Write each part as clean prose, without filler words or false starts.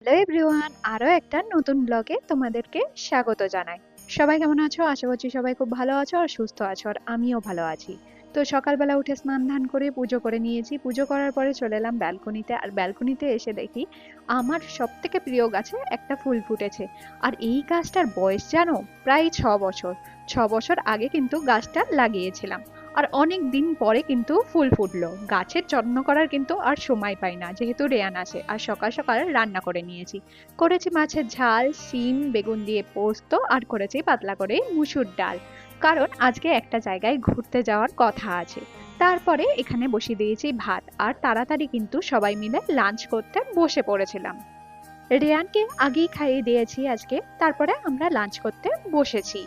Hello everyone, আরো একটা নতুন ব্লগে তোমাদেরকে স্বাগত জানাই। সবাই কেমন আছো? আশা করছি সবাই খুব ভালো আছো আর সুস্থ আছো, আর আমিও ভালো আছি। তো সকালবেলা উঠে স্নান ধান করে পুজো করে নিয়েছি। পুজো করার পরে চলে এলাম ব্যালকনিতে, আর ব্যালকনিতে এসে দেখি আমার সব থেকে প্রিয় গাছে একটা ফুল ফুটেছে। আর এই গাছটার বয়স জানো, প্রায় 6 বছর। 6 বছর আগে কিন্তু গাছটা লাগিয়েছিলাম, আর অনেক দিন পরে কিন্তু ফুল ফুটলো। গাছের যত্ন করার কিন্তু আর সময় পাই না, যেহেতু রেয়ান আসে। আর সকাল সকাল রান্না করে নিয়েছি। করেছি মাছের ঝাল, শিম বেগুন দিয়ে পোস্ত, আর করেছি পাতলা করে মুসুর ডাল। কারণ আজকে একটা জায়গায় ঘুরতে যাওয়ার কথা আছে। তারপরে এখানে বসিয়ে দিয়েছি ভাত, আর তাড়াতাড়ি কিন্তু সবাই মিলে লাঞ্চ করতে বসে পড়েছিলাম। রেয়ানকে আগেই খাইয়ে দিয়েছি আজকে, তারপরে আমরা লাঞ্চ করতে বসেছি।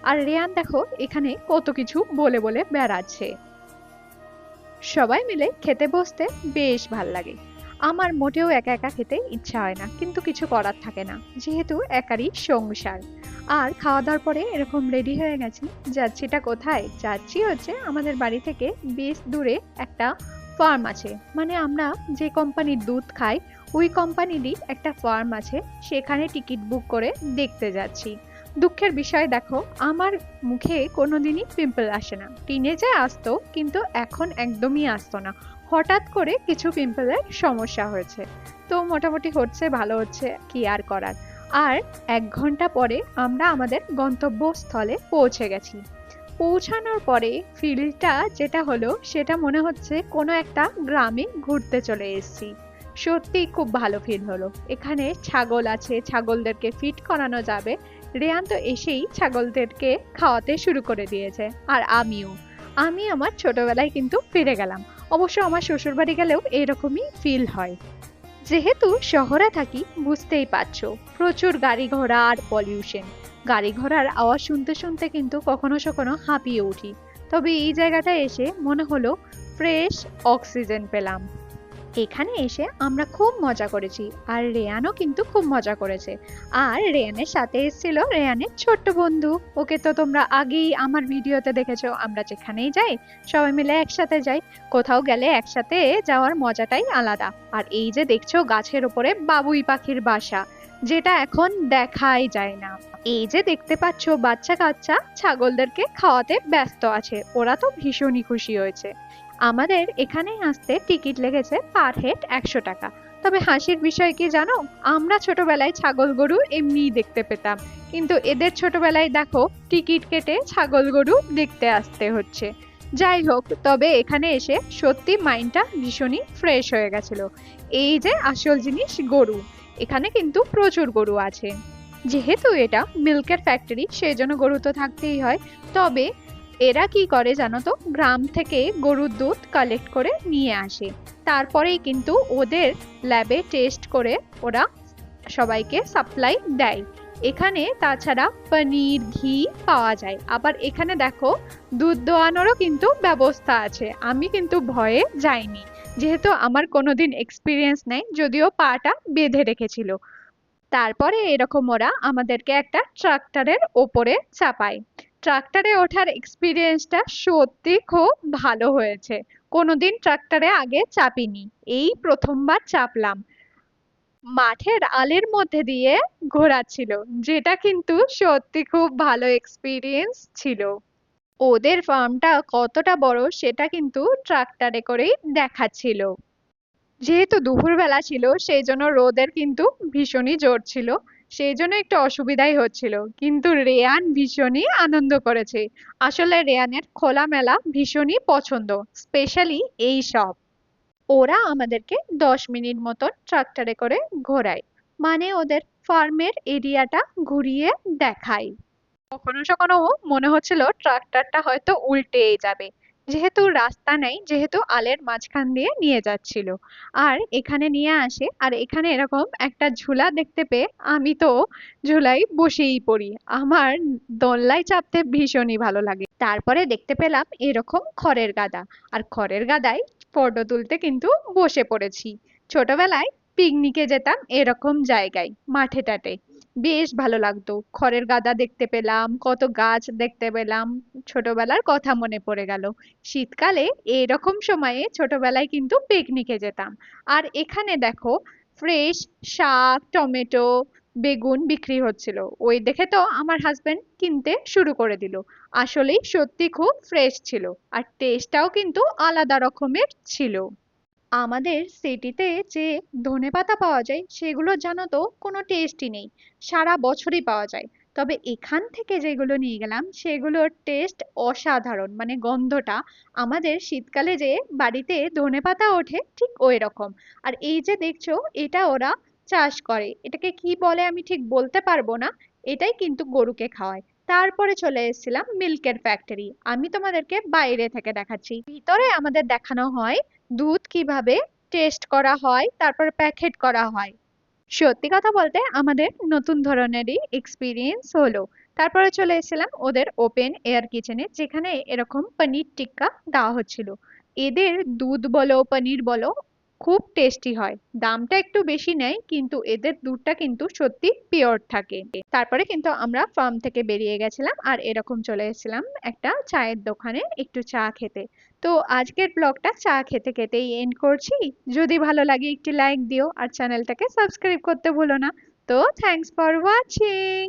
আর রেয়ান দেখো এখানে কত কিছু বলে বলে বেড়াচ্ছে। সবাই মিলে খেতে বসতে বেশ ভাল লাগে। আমার মোটেও একা একা খেতে ইচ্ছা হয় না, কিন্তু কিছু করার থাকে না, যেহেতু একারই সংসার। আর খাওয়া দাওয়ার পরে এরকম রেডি হয়ে গেছি। যাচ্ছিটা কোথায়? যাচ্ছি হচ্ছে আমাদের বাড়ি থেকে বেশ দূরে একটা ফার্ম আছে। মানে আমরা যে কোম্পানির দুধ খাই, ওই কোম্পানিরই একটা ফার্ম আছে। সেখানে টিকিট বুক করে দেখতে যাচ্ছি। দুঃখের বিষয় দেখো, আমার মুখে কোনোদিনই পিম্পল আসে না। টিনেজে আসতো, কিন্তু এখন একদমই আসতো না। হঠাৎ করে কিছু পিম্পলের সমস্যা হয়েছে। তো মোটামুটি হচ্ছে, ভালো হচ্ছে, কি আর করার। আর 1 ঘন্টা পরে আমরা আমাদের গন্তব্যস্থলে পৌঁছে গেছি। পৌঁছানোর পরে ফিলটা যেটা হলো, সেটা মনে হচ্ছে কোনো একটা গ্রামে ঘুরতে চলে এসেছি। সত্যি খুব ভালো ফিল হলো। এখানে ছাগল আছে, ছাগলদেরকে ফিট করানো যাবে। রেয়ান তো এসেই ছাগলদেরকে খাওয়াতে শুরু করে দিয়েছে, আর আমি আমার ছোটবেলায় কিন্তু ফিরে গেলাম। অবশ্য আমার শ্বশুর বাড়ি গেলেও এরকমই ফিল হয়। যেহেতু শহরে থাকি, বুঝতেই পারছো, প্রচুর গাড়ি ঘোড়া আর পলিউশন। গাড়ি ঘোড়ার আওয়াজ শুনতে শুনতে কিন্তু কখনো কখনো হাঁপিয়ে উঠি। তবে এই জায়গাটা এসে মনে হলো ফ্রেশ অক্সিজেন পেলাম। এখানে এসে আমরা খুব মজা করেছি, আর রেয়ানও কিন্তু খুব মজা করেছে। আর রেয়ানের সাথে এসেছিল রেয়ানের ছোট্ট বন্ধু। ওকে তো তোমরা আগেই আমার ভিডিওতে দেখেছো। আমরা যেখানেই যাই সবাই মিলে একসাথে যাই। কোথাও গেলে একসাথে যাওয়ার মজাটাই আলাদা। আর এই যে দেখছো গাছের উপরে বাবুই পাখির বাসা, যেটা এখন দেখাই যায় না। এই যে দেখতে পাচ্ছো বাচ্চা কাচ্চা ছাগলদেরকে খাওয়াতে ব্যস্ত আছে, ওরা তো ভীষণই খুশি হয়েছে। আমাদের এখানে আসতে টিকিট লেগেছে পার হেড 100 টাকা। তবে হাসির বিষয় কি জানো, আমরা ছোটবেলায় ছাগল গরু এমনিই দেখতে পেতাম, কিন্তু এদের ছোটবেলায় দেখো টিকিট কেটে ছাগল গরু দেখতে আসতে হচ্ছে। যাই হোক, তবে এখানে এসে সত্যি মাইন্ডটা ভীষণই ফ্রেশ হয়ে গেছিল। এই যে আসল জিনিস গরু, এখানে কিন্তু প্রচুর গরু আছে। যেহেতু এটা মিল্কের ফ্যাক্টরি, সেই জন্য গরু তো থাকতেই হয়। তবে এরা কি করে জানো তো, গ্রাম থেকে গরুর দুধ কালেক্ট করে নিয়ে আসে। তারপরেই কিন্তু ওদের ল্যাবে টেস্ট করে ওরা সবাইকে সাপ্লাই দেয়। এখানে তাছাড়া পনির, ঘি পাওয়া যায়। আবার এখানে দেখো দুধ দোয়ানোরও কিন্তু ব্যবস্থা আছে। আমি কিন্তু ভয়ে যাইনি, যেহেতু আমার কোনোদিন এক্সপিরিয়েন্স নেই, যদিও পাটা বেঁধে রেখেছিল। তারপরে এরকম ওরা আমাদেরকে একটা ট্রাক্টরের ওপরে চাপায়। ট্রাক্টরে ওঠার এক্সপিরিয়েন্সটা সত্যি খুব ভালো হয়েছে। কোনোদিন ট্রাক্টরে আগে চাপিনি, এই প্রথমবার চাপলাম। মাঠের আলের মধ্যে দিয়ে ঘোরাচ্ছিল, যেটা কিন্তু সত্যি খুব ভালো এক্সপিরিয়েন্স ছিল। ওদের ফার্মটা কতটা বড় সেটা কিন্তু ট্রাক্টরে করেই দেখাচ্ছিল। যেহেতু দুপুরবেলা ছিল, সেই জন্য রোদের কিন্তু ভীষণই জোর ছিল। সেই জন্য একটু অসুবিধাই হচ্ছিল, কিন্তু রেয়ান ভীষণই আনন্দ করেছে। আসলে রেয়ানের খোলামেলা ভীষণই পছন্দ, স্পেশালি এই সব। ওরা আমাদেরকে 10 মিনিট মতন ট্রাক্টরে করে ঘোরায়, মানে ওদের ফার্মের এরিয়াটা ঘুরিয়ে দেখায়। কখনো কখনো মনে হচ্ছিল ট্রাক্টরটা হয়তো উল্টেই যাবে, যেহেতু রাস্তা নেই, যেহেতু আলের মাঝখান দিয়ে নিয়ে যাচ্ছিল। আর এখানে নিয়ে আসে, আর এখানে এরকম একটা ঝুলা দেখতে পেয়ে আমি তো ঝুলাই বসেই পড়ি। আমার দোলনায় চাপতে ভীষণই ভালো লাগে। তারপরে দেখতে পেলাম এরকম খড়ের গাদা, আর খড়ের গাদায় ফটো তুলতে কিন্তু বসে পড়েছি। ছোটবেলায় পিকনিকে যেতাম এরকম জায়গায়, মাঠে টাটে। বেশ ভালো লাগতো। খড়ের গাদা দেখতে পেলাম, কত গাছ দেখতে পেলাম। ছোটবেলার কথা মনে পড়ে গেল। শীতকালে এরকম সময়ে ছোটবেলায় কিন্তু পিকনিকে যেতাম। আর এখানে দেখো ফ্রেশ শাক, টমেটো, বেগুন বিক্রি হচ্ছিল। ওই দেখে তো আমার হাজবেন্ড কিনতে শুরু করে দিল। আসলেই সত্যি খুব ফ্রেশ ছিল, আর টেস্টটাও কিন্তু আলাদা রকমের ছিল। আমাদের সিটিতে যে ধনেপাতা পাওয়া যায় সেগুলো জানো তো কোনো টেস্টই নেই, সারা বছরই পাওয়া যায়। তবে এখান থেকে যেগুলো নিয়ে গেলাম সেগুলোর টেস্ট অসাধারণ, মানে গন্ধটা আমাদের শীতকালে যে বাড়িতে ধনেপাতা ওঠে ঠিক ওই রকম। আর এই যে দেখছো, এটা ওরা চাষ করে, এটাকে কি বলে আমি ঠিক বলতে পারবো না। এটাই কিন্তু গরুকে খাওয়ায়। তারপরে চলে এসেছিলাম মিল্কের ফ্যাক্টরি। আমি তোমাদেরকে বাইরে থেকে দেখাচ্ছি, ভিতরে আমাদের দেখানো হয় দুধ কিভাবে টেস্ট করা হয়, তারপর প্যাকেট করা হয়। সত্যি কথা বলতে আমাদের নতুন ধরনেরই এক্সপিরিয়েন্স হলো। তারপরে চলে এসেছিলাম ওদের ওপেন এয়ার কিচেনে, যেখানে এরকম পনির টিক্কা দেওয়া হচ্ছিল। এদের দুধ বলো পনির বলো খুব টেস্টি হয়। দামটা একটু বেশি নেয়, কিন্তু এদের দুধটা কিন্তু সত্যি পিওর থাকে। তারপরে কিন্তু আমরা ফার্ম থেকে বেরিয়ে গেছিলাম আর এরকম চলে এসেছিলাম একটা চায়ের দোকানে একটু চা খেতে। তো আজকের ব্লগটা চা খেতে খেতেই এন্ড করছি। যদি ভালো লাগে একটি লাইক দিও আর চ্যানেলটাকে সাবস্ক্রাইব করতে ভুলো না। তো থ্যাঙ্কস ফর ওয়াচিং।